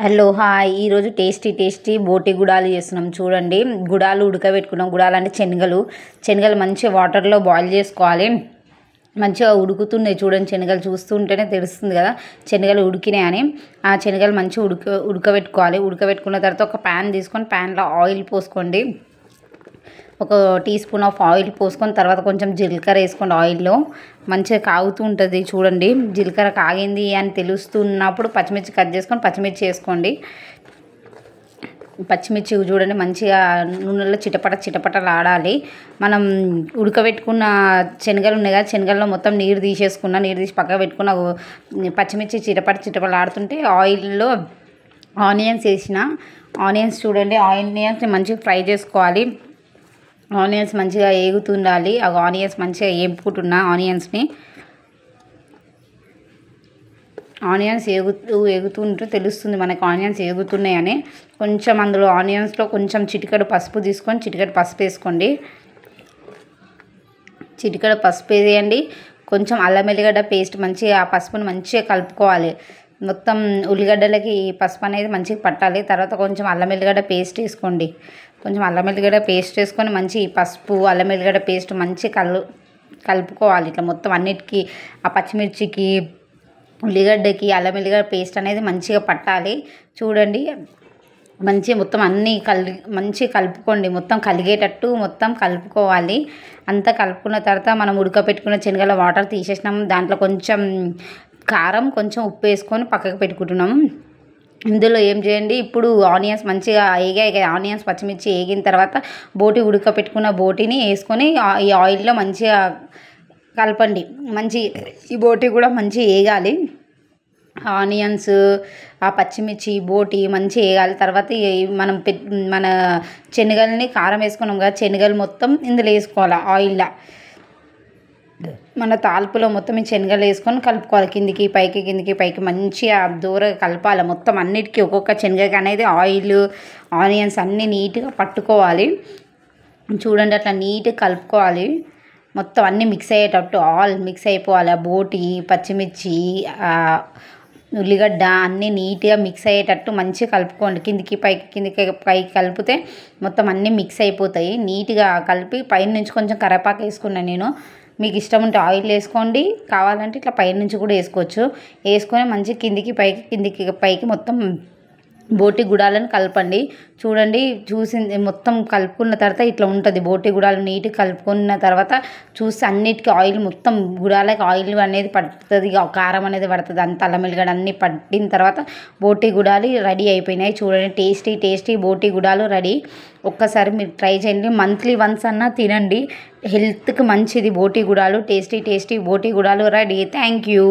Hello hi ఈరోజు tasty బోటి గుడాలు చేస్తున్నాం చూడండి. గుడాలు ఉడకబెట్టుకున్నాం. గుడాలు అంటే శనగలు మంచిగా వాటర్లో బాయిల్ చేసుకోవాలి. మంచిగా ఉడుకుతున్నాయి చూడండి. శనగలు చూస్తుంటేనే తెలుస్తుంది కదా శనగలు ఉడికినాయని. ఆ శనగలు మంచిగా ఉడకబెట్టుకోవాలి. ఉడకబెట్టుకున్న తర్వాత ఒక ప్యాన్ తీసుకొని ప్యాన్లో ఆయిల్ పోసుకోండి. ఒక టీ స్పూన్ ఆఫ్ ఆయిల్ పోసుకొని తర్వాత కొంచెం జీలకర్ర వేసుకోండి. ఆయిల్లో మంచిగా కాగుతూ ఉంటుంది చూడండి. జీలకర్ర కాగింది అని తెలుస్తున్నప్పుడు పచ్చిమిర్చి కట్ చేసుకొని పచ్చిమిర్చి వేసుకోండి. పచ్చిమిర్చి చూడండి మంచిగా నూనెలో చిటపటలాడాలి. మనం ఉడకబెట్టుకున్న శనగలు ఉన్నాయి కదా, శనగల్లో మొత్తం నీరు తీసి పక్కకు పెట్టుకున్న పచ్చిమిర్చి చిటపటలాడుతుంటే ఆయిల్లో ఆనియన్స్ వేసిన. ఆనియన్స్ చూడండి, ఆనియన్స్ని మంచిగా ఫ్రై చేసుకోవాలి. ఆనియన్స్ మంచిగా ఏగుతుండాలి. ఆ ఆనియన్స్ మంచిగా వేపుకుంటున్నా. ఆనియన్స్ ఏగుతుంటే తెలుస్తుంది మనకు ఆనియన్స్ ఏగుతున్నాయని. కొంచెం అందులో ఆనియన్స్లో కొంచెం చిటికెడు పసుపు తీసుకొని చిటికెడు పసుపు వేసుకోండి. చిటికెడు పసుపు వేయండి. కొంచెం అల్లం వెల్లిగడ్డ పేస్ట్ మంచిగా ఆ పసుపుని మంచిగా కలుపుకోవాలి. మొత్తం ఉల్లిగడ్డలకి పసుపు అనేది మంచిగా పట్టాలి. తర్వాత కొంచెం అల్లం వెల్లిగడ్డ పేస్ట్ వేసుకోండి. కొంచెం అల్లం వెల్లిగడ్డ పేస్ట్ వేసుకొని మంచి పసుపు అల్లం వెల్లిగడ్డ పేస్ట్ మంచిగా కలుపుకోవాలి. ఇట్లా మొత్తం అన్నిటికీ ఆ పచ్చిమిర్చికి ఉల్లిగడ్డకి అల్లం వెల్లిగడ్డ పేస్ట్ అనేది మంచిగా పట్టాలి. చూడండి మంచిగా మొత్తం అన్నీ మంచిగా కలుపుకోండి. మొత్తం కలిగేటట్టు మొత్తం కలుపుకోవాలి. అంతా కలుపుకున్న తర్వాత మనం ఉడకపెట్టుకున్న శనగల వాటర్ తీసేసినాం. దాంట్లో కొంచెం కారం కొంచెం ఉప్పు వేసుకొని పక్కకు పెట్టుకుంటున్నాము. ఇందులో ఏం చేయండి, ఇప్పుడు ఆనియన్స్ మంచిగా ఏగాయి. ఆనియన్స్ పచ్చిమిర్చి వేగిన తర్వాత ఉడకపెట్టుకున్న బోటిని వేసుకొని ఈ ఆయిల్లో మంచిగా కలపండి. ఈ బోటి కూడా మంచిగా వేగాలి. ఆనియన్స్ ఆ పచ్చిమిర్చి బోటి మంచిగా వేగాలి. తర్వాత మనం మన శనగల్ని కారం వేసుకున్నాం కదా, శనగలు మొత్తం ఇందులో వేసుకోవాలి. ఆయిల్లో మన తాల్పులో మొత్తం ఈ శనగలు వేసుకొని కలుపుకోవాలి. కిందికి పైకి మంచిగా దూరగా కలపాలి. మొత్తం అన్నిటికీ ఒక్కొక్క శనగకి అనేది ఆనియన్స్ అన్నీ నీట్గా పట్టుకోవాలి. చూడండి అట్లా నీట్గా కలుపుకోవాలి. మొత్తం అన్నీ మిక్స్ అయ్యేటట్టు మిక్స్ అయిపోవాలి. ఆ బోటి పచ్చిమిర్చి ఉల్లిగడ్డ అన్నీ నీట్గా మిక్స్ అయ్యేటట్టు మంచిగా కలుపుకోండి. కిందికి పైకి కలిపితే మొత్తం అన్నీ మిక్స్ అయిపోతాయి. నీట్గా కలిపి పైన నుంచి కొంచెం కరివేపాకు వేసుకున్నాను నేను. మీకు ఇష్టం ఉంటే ఆయిల్ వేసుకోండి, కావాలంటే ఇట్లా పైన నుంచి కూడా వేసుకోవచ్చు. వేసుకొని మంచిగా కిందికి పైకి మొత్తం బోటి గుడాలను కలపండి. చూడండి మొత్తం కలుపుకున్న తర్వాత ఇట్లా ఉంటుంది. బోటి గుడాలు నీట్గా కలుపుకున్న తర్వాత చూస్తే అన్నిటికీ ఆయిల్ మొత్తం గుడాలకి ఆయిల్ అనేది పడుతుంది, కారం అనేది పడుతుంది. అంత అల్లం వెల్లిగడ్డ అన్నీ పట్టిన తర్వాత బోటి గుడాలు రెడీ అయిపోయినాయి. చూడండి టేస్టీ బోటి గుడాలు రెడీ. ఒక్కసారి మీరు ట్రై చేయండి. మంత్లీ వన్స్ అన్నా తినండి, హెల్త్కి మంచిది. బోటి గుడాలు టేస్టీ బోటి గుడాలు రెడీ. Thank you.